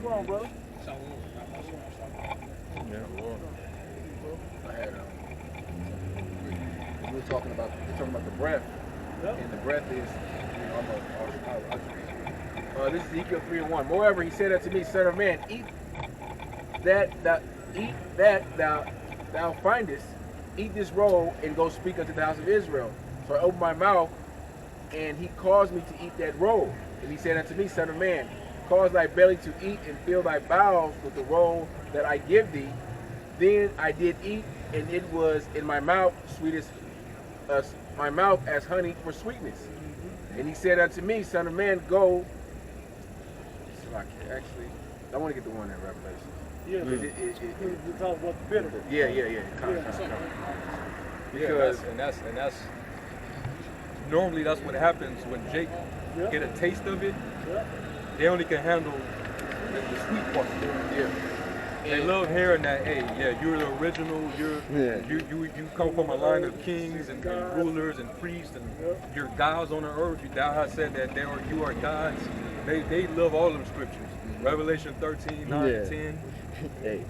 Come on, brother. Yeah. I had we were talking about the breath, and the breath is, this is Ezekiel 3:1. Moreover, he said unto me, Son of man, eat that thou findest, eat this roll, and go speak unto the house of Israel. So I opened my mouth, and he caused me to eat that roll. And he said unto me, Son of man, cause thy belly to eat, and fill thy bowels with the roll that I give thee. Then I did eat, and it was in my mouth my mouth as honey for sweetness. And he said unto me, Son of man, go. Actually, I want to get the one in Revelation. Yeah, we talk about the bitter. Yeah. Because that's normally that's what happens when Jake get a taste of it. They only can handle the sweet part. Yeah. They love hearing that, hey, yeah, you're the original, you come from a line of kings and rulers and priests, and you're gods on the earth. Thou hast said that you are gods. They love all them scriptures. Revelation 13, 9, 10. Hey,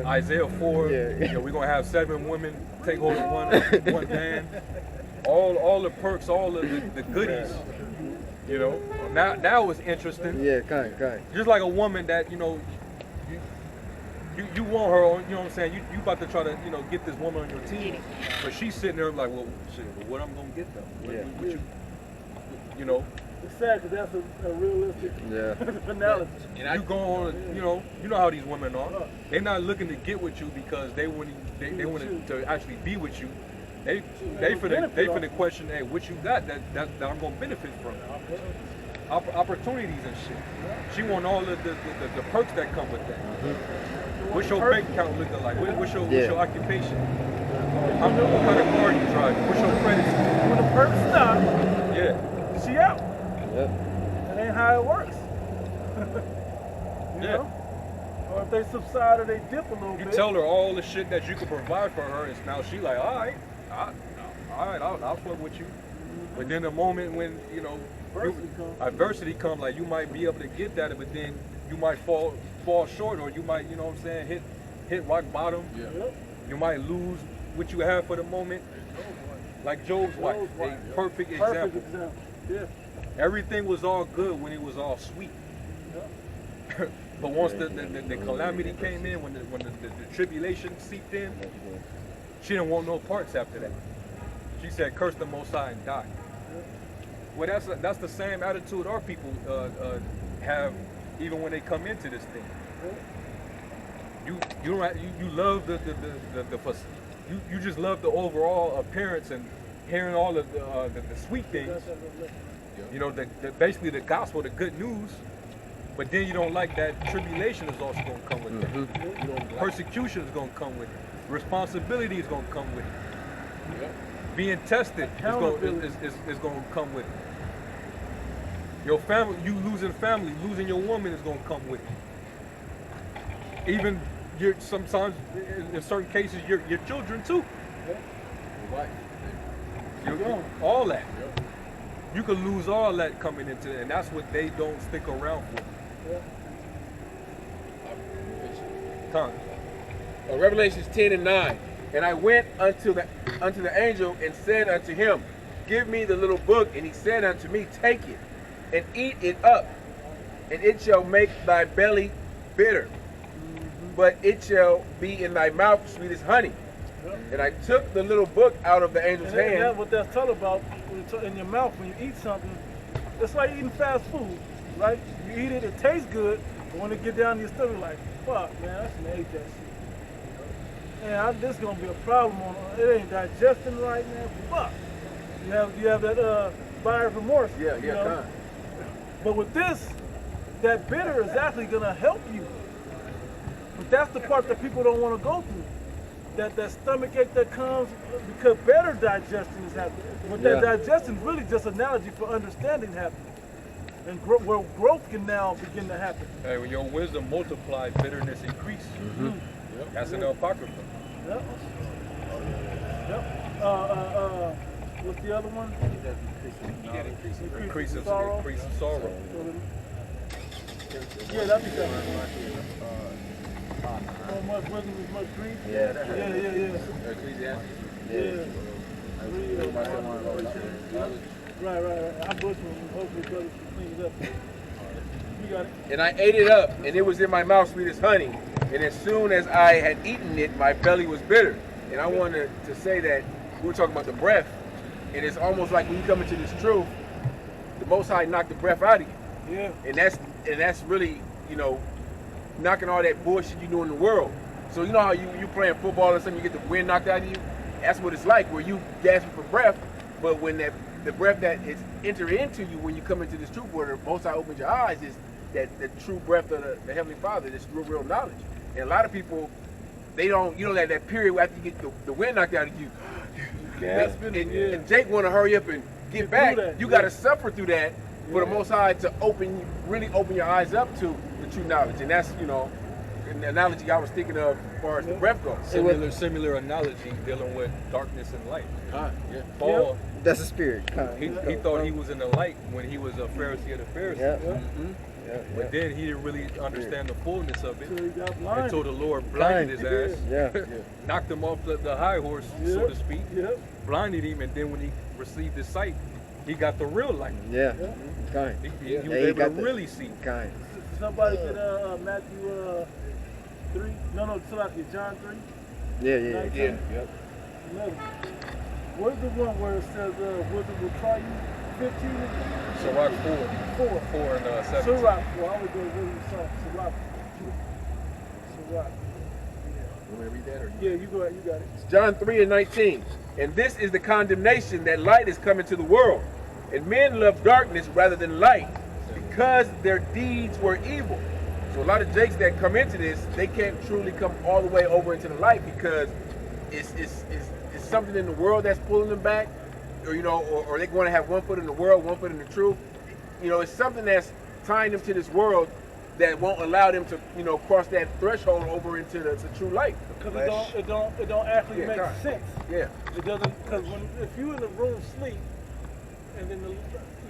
Isaiah 4. We're gonna have 7 women take hold of one man. All the perks, all of the goodies. Now it's interesting. Yeah, kind. Just like a woman that you want her on, you know what I'm saying? You about to try to get this woman on your team, but she's sitting there like, well, shit, what I'm gonna get though? It's sad because that's a realistic analogy. And you go on, you know how these women are. They're not looking to get with you because they want to actually be with you. They finna question, hey, what you got that I'm gonna benefit from? Opportunities and shit. She want all the perks that come with that. What's your bank account looking like? What's your occupation? What kind of car you drive? What's your credit score? When the perks stop, she out. Yep. That ain't how it works. you know? Or if they subside or they dip a little bit. You tell her all the shit that you can provide for her, and now she like, all right, I'll fuck with you. But then the moment when adversity comes, like you might be able to get that, but then you might fall short, or you might, hit rock bottom. Yeah. You might lose what you have for the moment. Like Job's wife, a perfect example. Yeah. Everything was all good when it was all sweet. But once the calamity came in, when the tribulation seeped in, she didn't want no parts after that. She said, curse the Most High and die. Well, that's the same attitude our people have even when they come into this thing. You love you just love the overall appearance and hearing all of the sweet things. Basically the gospel, the good news. But then you don't like that tribulation is also going to come with it. Persecution is going to come with it. Responsibility is going to come with it. Being tested is going to come with it. Your family, you losing family, losing your woman is going to come with it. Even sometimes, in certain cases, your children too. All that. You could lose all that coming into it, and that's what they don't stick around for. Revelations 10 and 9. And I went unto the angel and said unto him, give me the little book. And he said unto me, take it and eat it up, and it shall make thy belly bitter, but it shall be in thy mouth sweet as honey. And I took the little book out of the angel's hand. And that's what that's talking about in your mouth when you eat something. It's like eating fast food, right? You eat it, it tastes good, but when it get down to your stomach, like, fuck, man, I shouldn't have ate that shit. Man, this is gonna be a problem it ain't digesting right, man. Fuck. You have that buyer's remorse. Yeah. But with this, that bitter is actually gonna help you. But that's the part that people don't want to go through. That stomach ache that comes because better digestion is happening. But that digestion is really just an analogy for understanding happening. And where growth can now begin to happen. Hey, when your wisdom multiplied, bitterness increased. That's in the Apocrypha. Yep. What's the other one? Increase of sorrow. Yeah, that'd be better. So much wisdom is much grief. Yeah, that's Yeah, yeah, yeah. Ecclesiastes. Yeah. Right. I butchered him. Hopefully, brothers can clean it up. You got it. And I ate it up, and it was in my mouth sweet as honey. And as soon as I had eaten it, my belly was bitter. And I wanted to say that we were talking about the breath, and it's almost like when you come into this truth, the Most High knocked the breath out of you. Yeah. And that's really, knocking all that bullshit you do in the world. So you know how you playing football and something, you get the wind knocked out of you? That's what it's like, where you gasping for breath, but when the breath that is enter into you when you come into this truth, where the Most High opens your eyes, is that the true breath of the Heavenly Father, this real knowledge. And a lot of people, they don't, that period after you get the wind knocked out of you, and Jake want to hurry up and get back. You got to suffer through that for the Most High to really open your eyes up to the true knowledge. And that's, an analogy I was thinking of as far as the breath goes. Similar analogy dealing with darkness and light. Paul, that's a spirit. He thought he was in the light when he was a Pharisee of the Pharisees. But then he didn't really understand the fullness of it until the Lord blinded his ass, knocked him off the high horse, so to speak, blinded him, and then when he received his sight, he got the real light. He was able to really see. Somebody get Matthew 3? No, John 3? Yeah. 11. Where's the one where it says wisdom will try you? 15? Sirach 4 and 17. Sirach 4. I would go wisdom Sirach. Sirach. You want me to read that? Or Yeah, you go ahead. You got it. It's John 3 and 19. And this is the condemnation, that light is coming to the world. And men love darkness rather than light, because their deeds were evil. So a lot of jakes that come into this, they can't truly come all the way over into the light, because it's something in the world that's pulling them back, or they want to have one foot in the world, one foot in the truth. It's something that's tying them to this world that won't allow them to, cross that threshold over into the true light. Because it don't actually make sense. Yeah. It doesn't, because if you in the room sleep, and then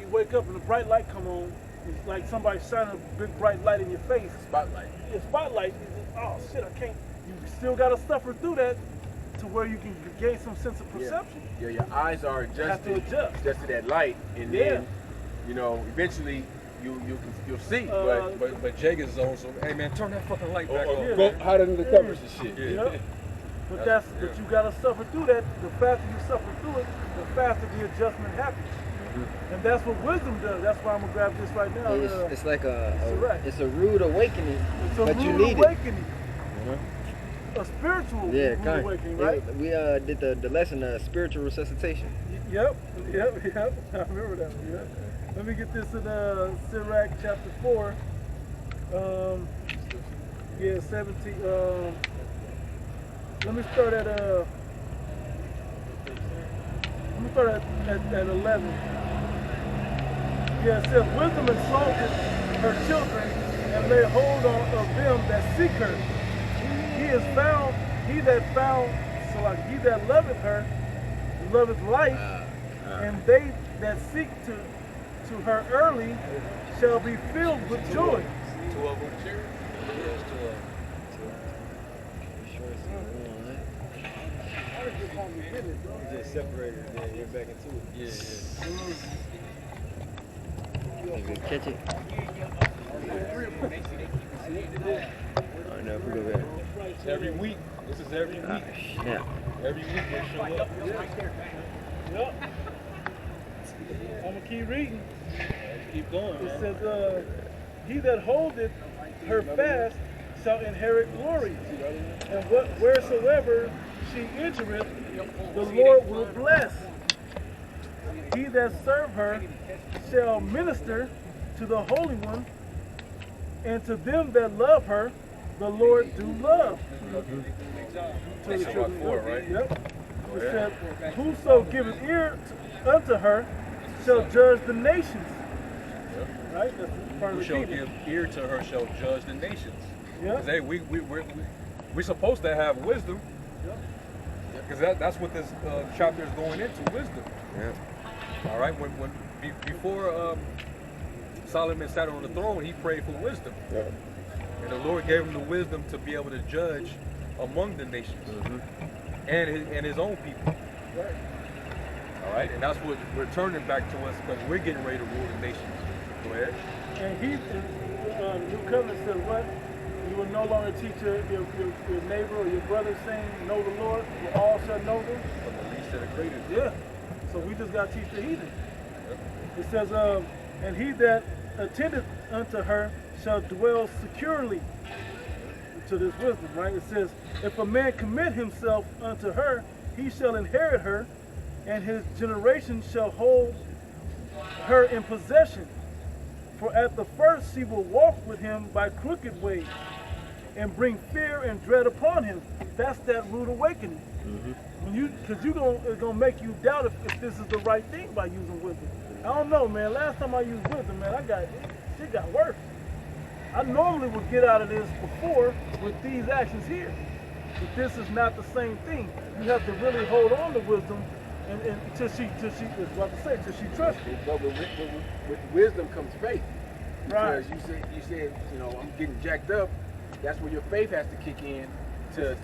you wake up and the bright light come on, it's like somebody shining a big bright light in your face. Spotlight. Yeah, spotlight. Oh shit, I can't. You still got to suffer through that to where you can gain some sense of perception. Yeah, your eyes are adjusted to that light, and then, eventually you'll see. But Jake is on, so hey man, turn that fucking light back on. Go hotter than the covers and shit. Yeah. But you gotta suffer through that. The faster you suffer through it, the faster the adjustment happens. And that's what wisdom does. That's why I'm gonna grab this right now. It's like it's a rude awakening, but you need awakening. A spiritual rude awakening, right? We did the lesson, spiritual resuscitation. Yep. I remember that one. Yeah. Let me get this in Sirach chapter 4. 17. Let me start at 11. Yeah, it says, wisdom exalted her children and lay hold on of them that seek her. He that loveth her, loveth life, and they that seek to her early shall be filled with joy. 2 of them. You just separated and then you're back into it. If you catch it. Oh no, we go back. Every week. This is every week. Yeah. Every week they show up. Yep. I'm gonna keep reading. Keep going. It says, he that holdeth her fast shall inherit glory, and wheresoever she entereth, the Lord will bless. He that serve her shall minister to the Holy One, and to them that love her, the Lord do love. That's about 4, right? Yep. It said, whoso giveth ear unto her shall judge the nations. Right? That's part of Who the shall kingdom. give ear to her shall judge the nations. Yeah. Because hey, we're supposed to have wisdom. Because that's what this chapter is going into, wisdom. Yeah. All right. Before Solomon sat on the throne, he prayed for wisdom. Yeah. And the Lord gave him the wisdom to be able to judge among the nations and his own people. Right. All right, and that's what returning back to us because we're getting ready to rule the nations. Go ahead. And he, the new covenant said what? You will no longer teach your neighbor or your brother saying, know the Lord, for all shall know them. From the least to the greatest. Yeah. So we just got to teach the heathen. It says, and he that attendeth unto her shall dwell securely to this wisdom, right? It says, if a man commit himself unto her, he shall inherit her, and his generation shall hold her in possession. For at the first she will walk with him by crooked ways, and bring fear and dread upon him. That's that rude awakening. When because it's gonna make you doubt if this is the right thing by using wisdom. I don't know, man. Last time I used wisdom, man, shit got worse. I normally would get out of this before with these actions here. But this is not the same thing. You have to really hold on to wisdom and till she trusts you. But with wisdom comes faith. Right. Because you said, I'm getting jacked up. That's where your faith has to kick in to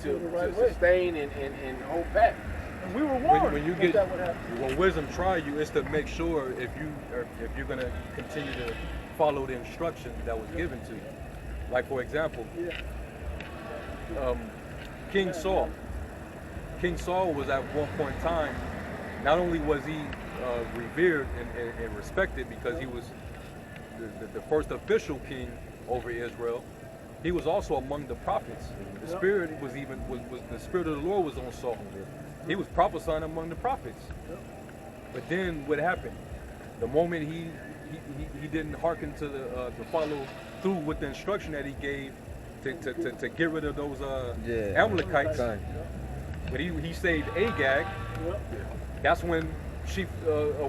sustain and hold back. And we were warned when you that that would happen. when wisdom try you, it's to make sure if you're gonna continue to follow the instruction that was given to you. Like for example, King Saul. King Saul was at one point in time, not only was he revered and respected because he was the first official king over Israel, he was also among the prophets. The spirit was the spirit of the Lord was on Saul. He was prophesying among the prophets. But then what happened? The moment he didn't hearken to follow through with the instruction that he gave to get rid of those Amalekites. But he saved Agag. That's when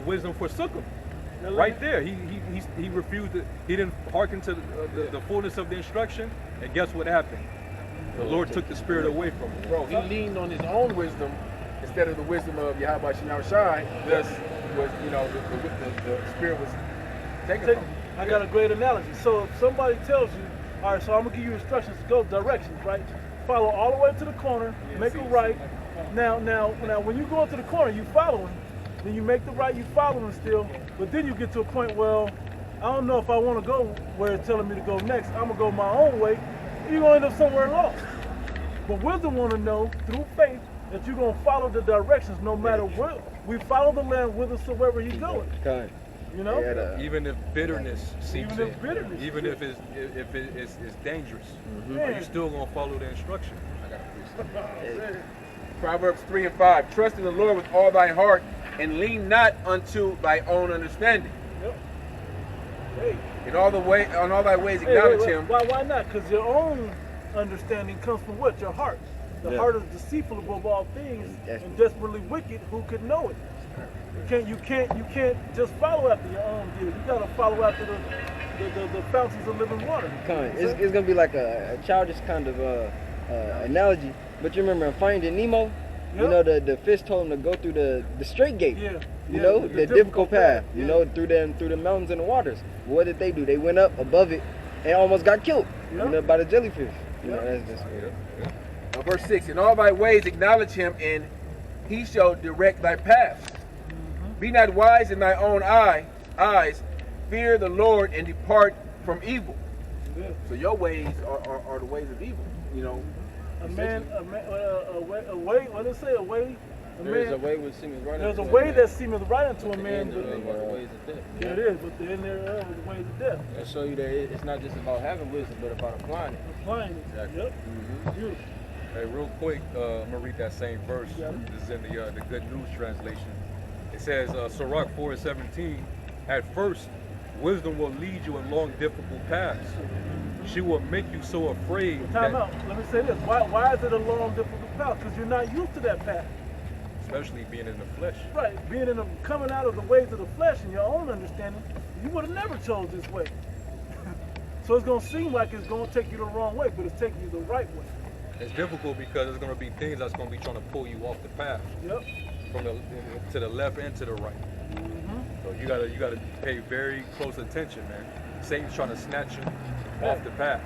wisdom forsook him. Right there, he refused. He didn't hearken to the fullness of the instruction, and guess what happened? The Lord took the spirit away from him. Bro, he leaned on his own wisdom instead of the wisdom of Yahweh Shai. Thus, was the spirit was taken from him. I got a great analogy. So if somebody tells you, all right, so I'm gonna give you instructions to go directions, right? Follow all the way to the corner, make a right. Now, when you go into the corner, you following. Then you make the right, you following still. But then you get to a point, well, I don't know if I want to go where it's telling me to go next. I'm gonna go my own way. You're gonna end up somewhere lost. But wisdom want to know through faith that you're gonna follow the directions no matter what. We follow the land whithersoever he's going. Okay. You know? Even if bitterness seeps Even in, if bitterness even if it's dangerous, Yeah. are you still gonna follow the instruction? Proverbs 3:5. Trust in the Lord with all thy heart, and lean not unto thy own understanding. Yep. Hey. On all thy ways acknowledge him. Why not? Because your own understanding comes from what? Your heart. The heart is deceitful above all things and desperately wicked. Who could know it? You can't just follow after your own deal. You gotta follow after the fountains of living water. It's gonna be like a childish kind of analogy. But you remember in Finding Nemo, you know the fish told him to go through the straight gate. Yeah. You know, the difficult path. You know, through the mountains and the waters. What did they do? They went up above it and almost got killed. You know, by the jellyfish. You know, that's just Verse 6. In all thy ways acknowledge him, and he shall direct thy paths. Be not wise in thy own eyes. Fear the Lord and depart from evil. Yeah. So your ways are the ways of evil. You know. A way. What did it say? A way. There's a way which seemeth right. There's a way that seemeth right unto a man, but the ways of death. yeah, it is. But the end thereof is the ways of death. That show you that it's not just about having wisdom, but about applying it. Applying it. Exactly. Yep. Beautiful. Hey, real quick, I'm gonna read that same verse. This is in the Good News translation. It says, Sirach 4:17. At first, wisdom will lead you in long, difficult paths. She will make you so afraid. Time out. Let me say this. Why is it a long, difficult path? Because you're not used to that path. Especially being in the flesh. Right. Coming out of the ways of the flesh and your own understanding, you would have never chose this way. So it's gonna seem like it's gonna take you the wrong way, but it's taking you the right way. It's difficult because there's gonna be things that's gonna be trying to pull you off the path. Yep. To the left and to the right. So you gotta pay very close attention, man. Satan's trying to snatch you off the path.